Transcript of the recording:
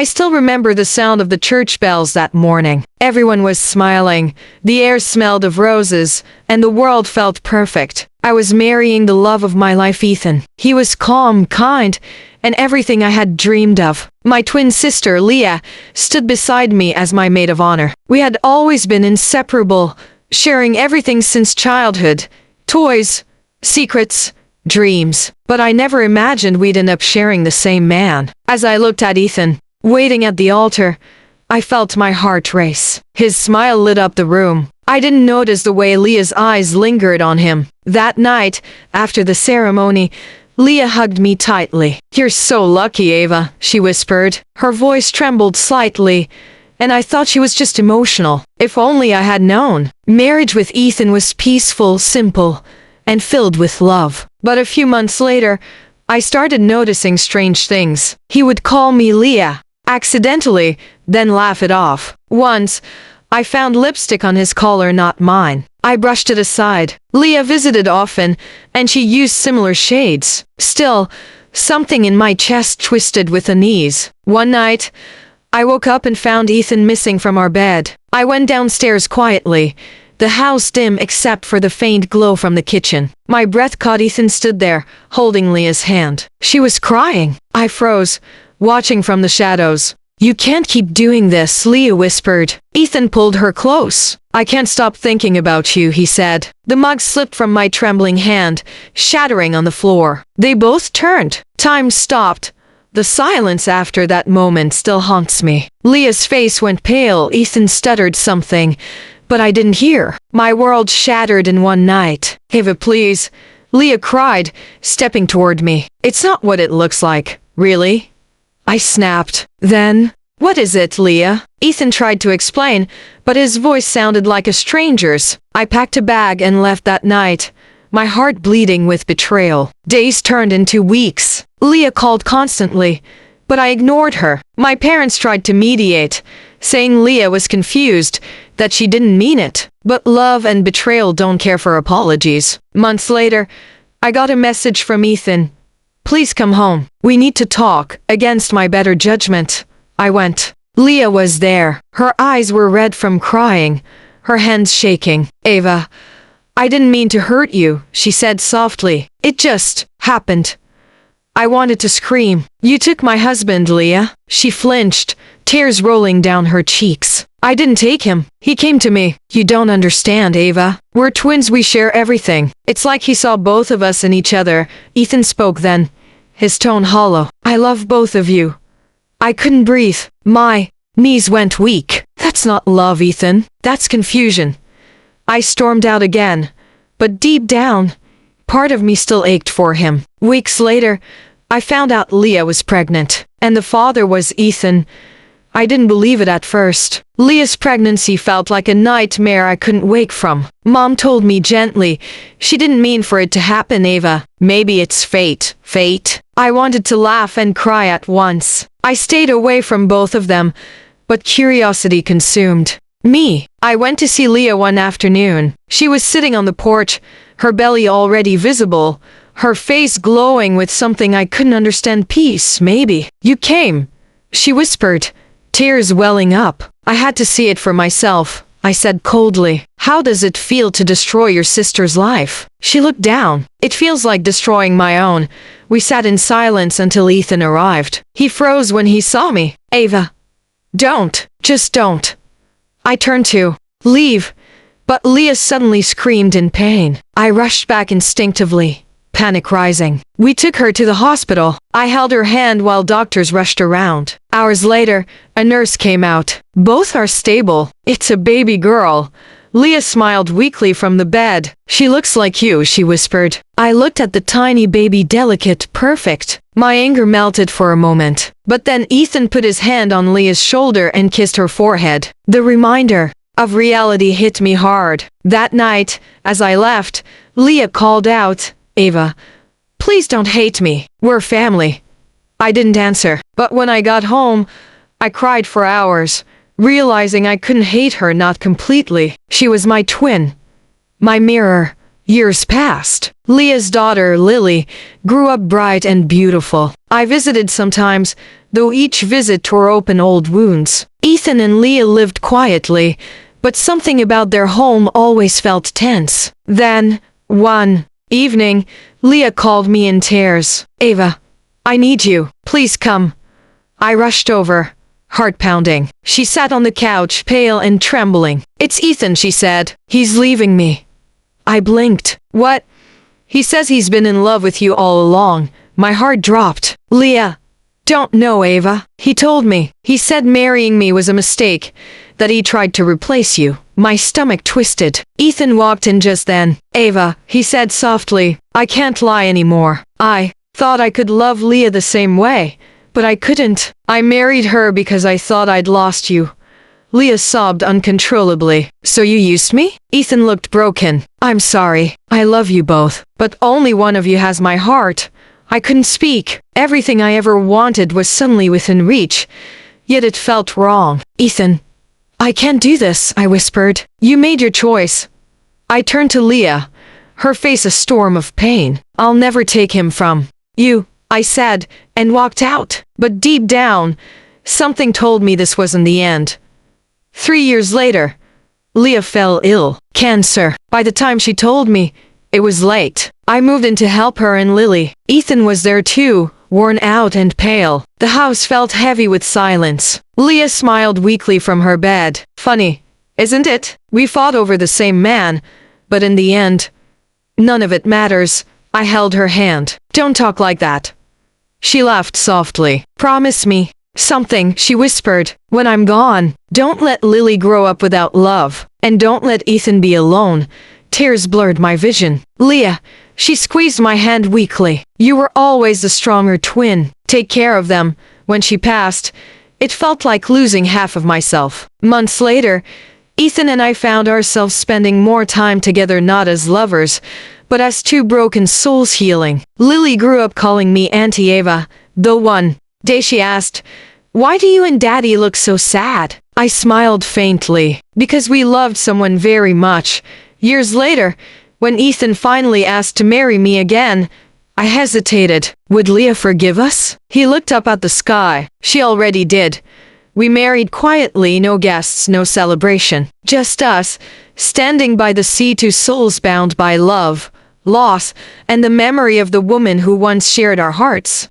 I still remember the sound of the church bells that morning. Everyone was smiling, the air smelled of roses, and the world felt perfect. I was marrying the love of my life, Ethan. He was calm, kind, and everything I had dreamed of. My twin sister, Leah, stood beside me as my maid of honor. We had always been inseparable, sharing everything since childhood. Toys, secrets, dreams. But I never imagined we'd end up sharing the same man. As I looked at Ethan, waiting at the altar, I felt my heart race. His smile lit up the room. I didn't notice the way Leah's eyes lingered on him. That night, after the ceremony, Leah hugged me tightly. "You're so lucky, Ava," she whispered. Her voice trembled slightly, and I thought she was just emotional. If only I had known. Marriage with Ethan was peaceful, simple, and filled with love. But a few months later, I started noticing strange things. He would call me Leah, accidentally, then laugh it off. Once, I found lipstick on his collar, not mine. I brushed it aside. Leah visited often, and she used similar shades. Still, something in my chest twisted with unease. One night, I woke up and found Ethan missing from our bed. I went downstairs quietly, the house dim except for the faint glow from the kitchen. My breath caught. Ethan stood there, holding Leah's hand. She was crying. I froze, watching from the shadows. "You can't keep doing this," Leah whispered. Ethan pulled her close. "I can't stop thinking about you," he said. The mug slipped from my trembling hand, shattering on the floor. They both turned. Time stopped. The silence after that moment still haunts me. Leah's face went pale. Ethan stuttered something, but I didn't hear. My world shattered in one night. "Ava, please," Leah cried, stepping toward me. "It's not what it looks like, really," I snapped. "Then, what is it, Leah?" Ethan tried to explain, but his voice sounded like a stranger's. I packed a bag and left that night, my heart bleeding with betrayal. Days turned into weeks. Leah called constantly, but I ignored her. My parents tried to mediate, saying Leah was confused, that she didn't mean it. But love and betrayal don't care for apologies. Months later, I got a message from Ethan. "Please come home. We need to talk." Against my better judgment, I went. Leah was there. Her eyes were red from crying, her hands shaking. "Ava, I didn't mean to hurt you," she said softly. "It just happened." I wanted to scream. "You took my husband, Leah." She flinched, tears rolling down her cheeks. "I didn't take him. He came to me." "You don't understand, Ava. We're twins, we share everything." "It's like he saw both of us in each other." Ethan spoke then, his tone hollow. "I love both of you." I couldn't breathe. My knees went weak. "That's not love, Ethan. That's confusion." I stormed out again, but deep down, part of me still ached for him. Weeks later, I found out Leah was pregnant, and the father was Ethan. I didn't believe it at first. Leah's pregnancy felt like a nightmare I couldn't wake from. Mom told me gently, "She didn't mean for it to happen, Ava. Maybe it's fate." Fate? I wanted to laugh and cry at once. I stayed away from both of them, but curiosity consumed me. I went to see Leah one afternoon. She was sitting on the porch, her belly already visible, her face glowing with something I couldn't understand. "Peace, maybe." "You came," she whispered, tears welling up. "I had to see it for myself," I said coldly. "How does it feel to destroy your sister's life?" She looked down. "It feels like destroying my own." We sat in silence until Ethan arrived. He froze when he saw me. "Ava, don't. Just don't." I turned to leave, but Leah suddenly screamed in pain. I rushed back instinctively, panic rising. We took her to the hospital. I held her hand while doctors rushed around. Hours later, a nurse came out. "Both are stable. It's a baby girl." Leah smiled weakly from the bed. "She looks like you," she whispered. I looked at the tiny baby, delicate, perfect. My anger melted for a moment. But then Ethan put his hand on Leah's shoulder and kissed her forehead. The reminder of reality hit me hard. That night, as I left, Leah called out, "Ava, please don't hate me. We're family." I didn't answer. But when I got home, I cried for hours, realizing I couldn't hate her, not completely. She was my twin, my mirror. Years passed. Leah's daughter, Lily, grew up bright and beautiful. I visited sometimes, though each visit tore open old wounds. Ethan and Leah lived quietly, but something about their home always felt tense. Then, one evening, Leah called me in tears. "Ava, I need you. Please come." I rushed over, heart pounding. She sat on the couch, pale and trembling. "It's Ethan," she said. "He's leaving me." I blinked. "What?" "He says he's been in love with you all along." My heart dropped. "Leah, don't know, Ava. He told me. He said marrying me was a mistake, that he tried to replace you." My stomach twisted. Ethan walked in just then. "Ava," he said softly, "I can't lie anymore. I thought I could love Leah the same way, but I couldn't. I married her because I thought I'd lost you." Leah sobbed uncontrollably. "So you used me?" Ethan looked broken. "I'm sorry. I love you both, but only one of you has my heart." I couldn't speak. Everything I ever wanted was suddenly within reach, yet it felt wrong. "Ethan, I can't do this," I whispered. "You made your choice." I turned to Leah, her face a storm of pain. "I'll never take him from you," I said, and walked out. But deep down, something told me this wasn't the end. 3 years later, Leah fell ill. Cancer. By the time she told me, it was late. I moved in to help her and Lily. Ethan was there too, worn out and pale. The house felt heavy with silence. Leah smiled weakly from her bed. "Funny, isn't it? We fought over the same man, but in the end, none of it matters." I held her hand. "Don't talk like that." She laughed softly. "Promise me something," she whispered. "When I'm gone, don't let Lily grow up without love, and don't let Ethan be alone." Tears blurred my vision. "Leah," she squeezed my hand weakly. "You were always the stronger twin. Take care of them." When she passed, it felt like losing half of myself. Months later, Ethan and I found ourselves spending more time together, not as lovers, but as two broken souls healing. Lily grew up calling me Auntie Ava, though one day she asked, "Why do you and Daddy look so sad?" I smiled faintly. "Because we loved someone very much." Years later, when Ethan finally asked to marry me again, I hesitated. Would Leah forgive us? He looked up at the sky. She already did. We married quietly, no guests, no celebration. Just us, standing by the sea, two souls bound by love, loss, and the memory of the woman who once shared our hearts.